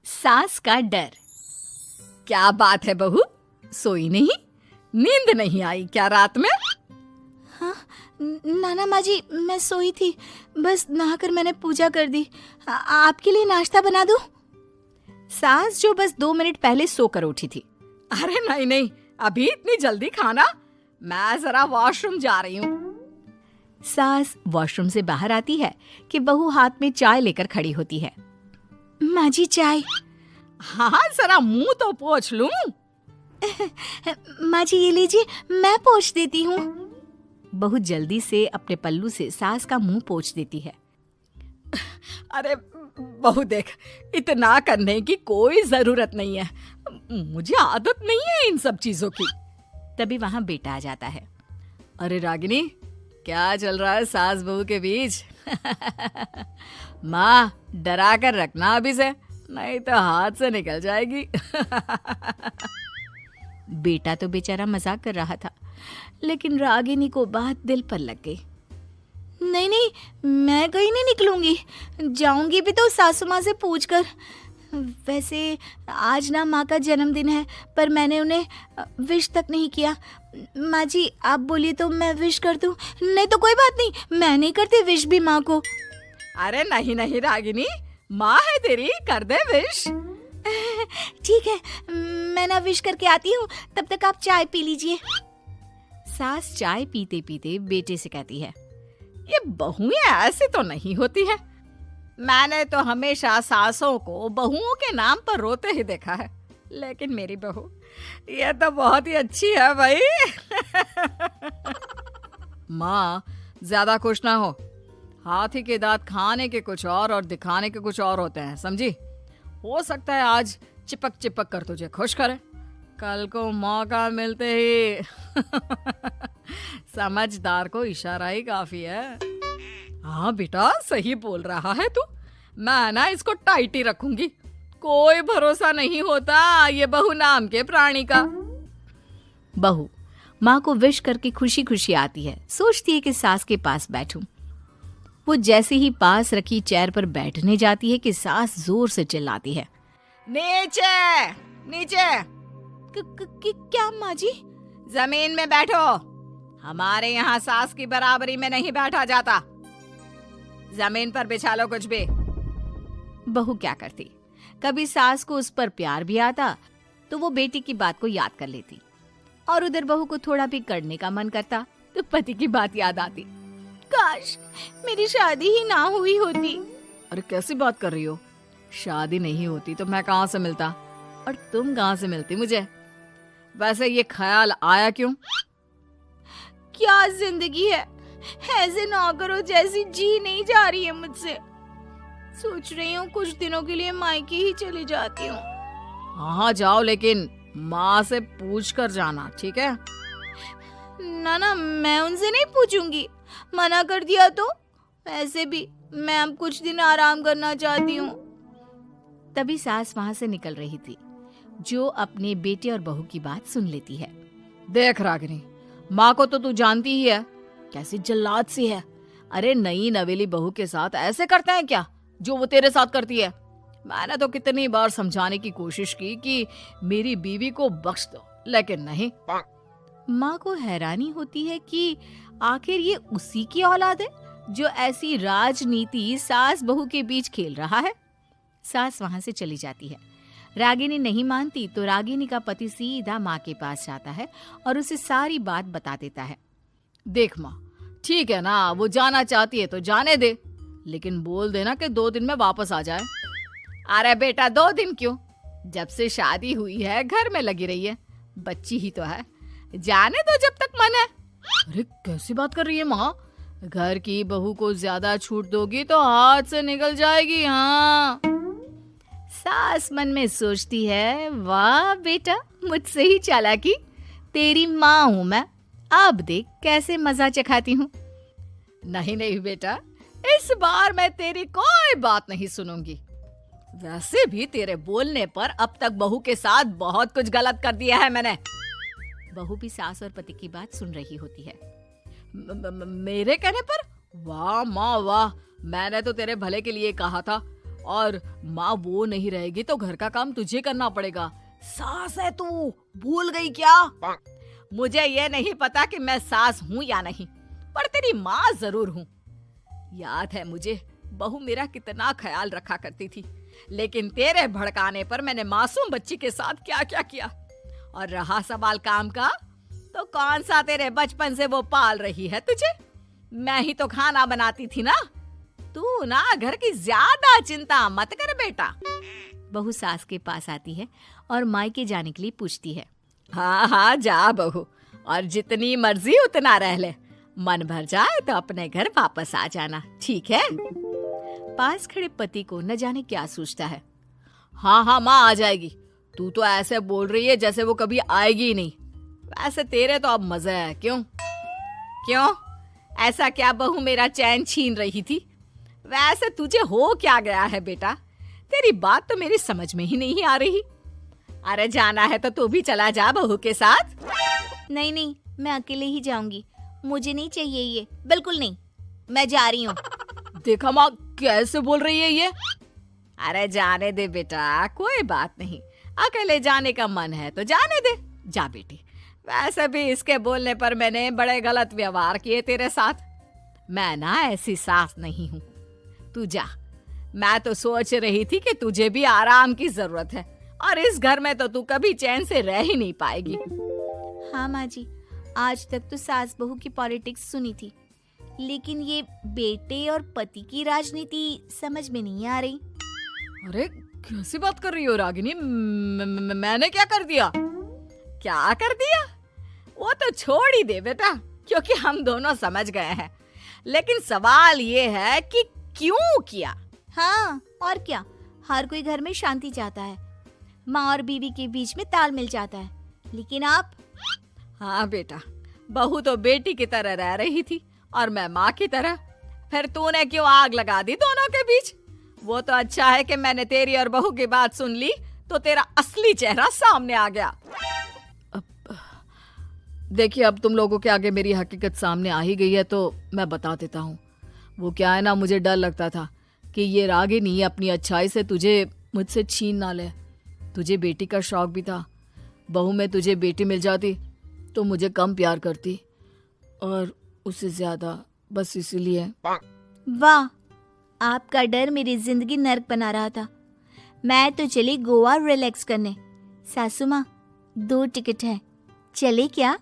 सास का डर। क्या बात है बहू, सोई नहीं? नींद नहीं आई क्या रात में? हाँ नाना माँ जी, मैं सोई थी, बस नहाकर मैंने पूजा कर दी। आपके लिए नाश्ता बना दूं? सास जो बस 2 मिनट पहले सोकर उठी थी। अरे नहीं नहीं, अभी इतनी जल्दी खाना? मैं जरा वॉशरूम जा रही हूँ। सास वॉशरूम से बाहर आती है कि बहू हाथ में चाय लेकर खड़ी होती है। माँ जी चाय। हाँ जरा मुंह तो पोंछ लूं। माँ जी ये लीजिए, मैं पोंछ देती हूँ। बहू जल्दी से अपने पल्लू से सास का मुंह पोंछ देती है। अरे बहू देख, इतना करने की कोई जरूरत नहीं है, मुझे आदत नहीं है इन सब चीजों की। तभी वहां बेटा आ जाता है। अरे रागिनी, क्या चल रहा है सास बहू के बीच? माँ डरा कर रखना अभी से, नहीं तो हाथ से निकल जाएगी। बेटा तो बेचारा मजाक कर रहा था, लेकिन रागिनी को बात दिल पर लग गई। नहीं नहीं, मैं कहीं नहीं निकलूंगी, जाऊंगी भी तो सासू माँ से पूछकर। वैसे आज ना माँ का जन्मदिन है, पर मैंने उन्हें विश तक नहीं किया। माँ जी आप बोलिए तो मैं विश कर दूं? नहीं तो कोई बात नहीं, मैं नहीं करती विश भी माँ को। अरे नहीं नहीं रागिनी, माँ है तेरी, कर दे विश। ठीक है, मैं ना विश करके आती हूँ, तब तक आप चाय पी लीजिए। सास चाय पीते पीते बेटे से कहती है, ये बहुएं ऐसी तो नहीं होती है। मैंने तो हमेशा सासों को बहुओं के नाम पर रोते ही देखा है, लेकिन मेरी बहू ये तो बहुत ही अच्छी है भाई। माँ ज्यादा खुश ना हो, हाथी के दांत खाने के कुछ और दिखाने के कुछ और होते हैं, समझी? हो सकता है आज चिपक चिपक कर तुझे खुश करे, कल को मौका मिलते ही समझदार को इशारा ही काफी है। हाँ बेटा सही बोल रहा है तू, मैं ना इसको टाइट ही रखूंगी, कोई भरोसा नहीं होता ये बहू नाम के प्राणी का। बहू माँ को विश करके खुशी खुशी आती है, सोचती है कि सास के पास बैठूं। वो जैसे ही पास रखी चेयर पर बैठने जाती है कि सास जोर से चिल्लाती है, नीचे नीचे। क्या माँ जी? जमीन में बैठो, हमारे यहाँ सास की बराबरी में नहीं बैठा जाता, जमीन पर बिछा लो कुछ भी। बहू क्या करती, कभी सास को उस पर प्यार भी आता तो वो बेटी की बात को याद कर लेती, और उधर बहू को थोड़ा भी करने का मन करता तो पति की बात याद आती। काश मेरी शादी ही ना हुई होती। अरे कैसी बात कर रही हो, शादी नहीं होती तो मैं कहाँ से मिलता और तुम कहाँ से मिलती मुझे? वैसे ये ख्याल आया क्यों? क्या जिंदगी है, ऐसे नौकरों जैसी जी नहीं जा रही है मुझसे। सोच रही हूँ कुछ दिनों के लिए मायके ही चली जाती हूँ। हाँ जाओ, लेकिन माँ से पूछ कर जाना, ठीक है? ना मैं उनसे नहीं पूछूंगी, मना कर दिया तो। वैसे भी मैं अब कुछ दिन आराम करना चाहती हूँ। तभी सास वहां से निकल रही थी, जो अपने बेटे और बहू की बात सुन लेती है। देख रागिनी, माँ को तो तू जानती ही है, कैसी जल्लाद सी है। अरे नई नवेली बहू के साथ ऐसे करते हैं क्या जो वो तेरे साथ करती है? मैंने तो कितनी बार समझाने की कोशिश की कि मेरी बीवी को बख्श दो, लेकिन नहीं। माँ को हैरानी होती है कि आखिर ये उसी की औलाद है जो ऐसी राजनीति सास बहू के बीच खेल रहा है। सास वहां से चली जाती है। रागिनी नहीं मानती तो रागिनी का पति सीधा माँ के पास जाता है और उसे सारी बात बता देता है। देख माँ, ठीक है ना, वो जाना चाहती है तो जाने दे, लेकिन बोल देना कि 2 दिन में वापस आ जाए। अरे बेटा 2 दिन क्यों, जब से शादी हुई है घर में लगी रही है, बच्ची ही तो है, जाने दो जब तक मन है। अरे कैसी बात कर रही है माँ, घर की बहू को ज्यादा छूट दोगी तो हाथ से निकल जाएगी। हाँ, सास मन में सोचती है, वाह बेटा मुझसे ही चालाकी, तेरी माँ हूं मैं, अब देख कैसे मजा चखाती हूँ। नहीं नहीं बेटा, इस बार मैं तेरी कोई बात नहीं सुनूंगी। वैसे भी तेरे बोलने पर अब तक बहू के साथ बहुत कुछ गलत कर दिया है मैंने। बहू भी सास और पति की बात सुन रही होती है। मेरे कहने पर? वाह माँ वाह, मैंने तो तेरे भले के लिए कहा था और माँ वो नहीं रहेगी तो घर का काम तुझे करना पड़ेगा। सास है तू, भूल गई क्या? मुझे ये नहीं पता कि मैं सास हूँ या नहीं, पर तेरी माँ जरूर हूँ। याद है मुझे बहू मेरा कितना ख्याल रखा करती थी, लेकिन तेरे भड़काने पर मैंने मासूम बच्ची के साथ क्या क्या किया। और रहा सवाल काम का, तो कौन सा तेरे बचपन से वो पाल रही है तुझे? मैं ही तो खाना बनाती थी ना। तू ना घर की ज्यादा चिंता मत कर बेटा। बहू सास के पास आती है और मायके जाने के लिए पूछती है। हाँ हाँ जा बहू, और जितनी मर्जी उतना रह ले। मन भर जाए तो अपने घर वापस आ जाना, ठीक है? पास खड़े पति को न जाने क्या सोचता है। हाँ हाँ माँ आ जाएगी। तू तो ऐसे बोल रही है जैसे वो कभी आएगी ही नहीं। वैसे तेरे तो अब मजे है। क्यों क्यों ऐसा क्या बहू मेरा चैन छीन रही थी? वैसे तुझे हो क्या गया है बेटा? तेरी बात तो मेरी समझ में ही नहीं आ रही। अरे जाना है तो तू भी चला जा बहू के साथ। नहीं नहीं, मैं अकेले ही जाऊंगी, मुझे नहीं चाहिए ये, बिल्कुल नहीं, मैं जा रही हूँ। देखा माँ कैसे बोल रही है ये। अरे जाने दे बेटा, कोई बात नहीं। अकेले जाने का मन है तो जाने दे, जा बेटी। वैसे भी इसके बोलने पर मैंने बड़े गलत व्यवहार किए तेरे साथ। मैं ना ऐसी सास नहीं हूँ। तू जा। मैं तो सोच रही थी कि तुझे भी आराम की जरूरत है, और इस घर में तो तू कभी चैन से रह ही नहीं पाएगी। हाँ माँ जी, आज तक तो सास बहू की पॉलिटिक्स सुनी थी, लेकिन ये बेटे और पति की राजनीति समझ में नहीं आ रही। अरे कैसी बात कर रही हो रागिनी? मैंने क्या कर दिया? क्या कर दिया? वो तो छोड़ ही दे बेटा, क्योंकि हम दोनों समझ गए हैं। लेकिन सवाल ये है कि क्यों किया? हाँ और क्या, हर कोई घर में शांति चाहता है, माँ और बीवी के बीच में तालमेल चाहता है, लेकिन आप? हाँ बेटा, बहू तो बेटी की तरह रह रही थी और मैं माँ की तरह। फिर तूने क्यों आग लगा दी दोनों के बीच? वो तो अच्छा है कि मैंने तेरी और बहू की बात सुन ली, तो तेरा असली चेहरा सामने आ गया। देखिए, अब तुम लोगों के आगे मेरी हकीकत सामने आ ही गई है तो मैं बता देता हूँ। वो क्या है ना, मुझे डर लगता था कि ये रागिनी अपनी अच्छाई से तुझे मुझसे छीन ना ले। तुझे बेटी का शौक भी था। बहू में तुझे बेटी मिल जाती तो मुझे कम प्यार करती, और उससे ज्यादा, बस इसीलिए। वाह, आपका डर मेरी जिंदगी नर्क बना रहा था। मैं तो चली गोवा रिलैक्स करने। सासू माँ, 2 टिकट है, चले क्या?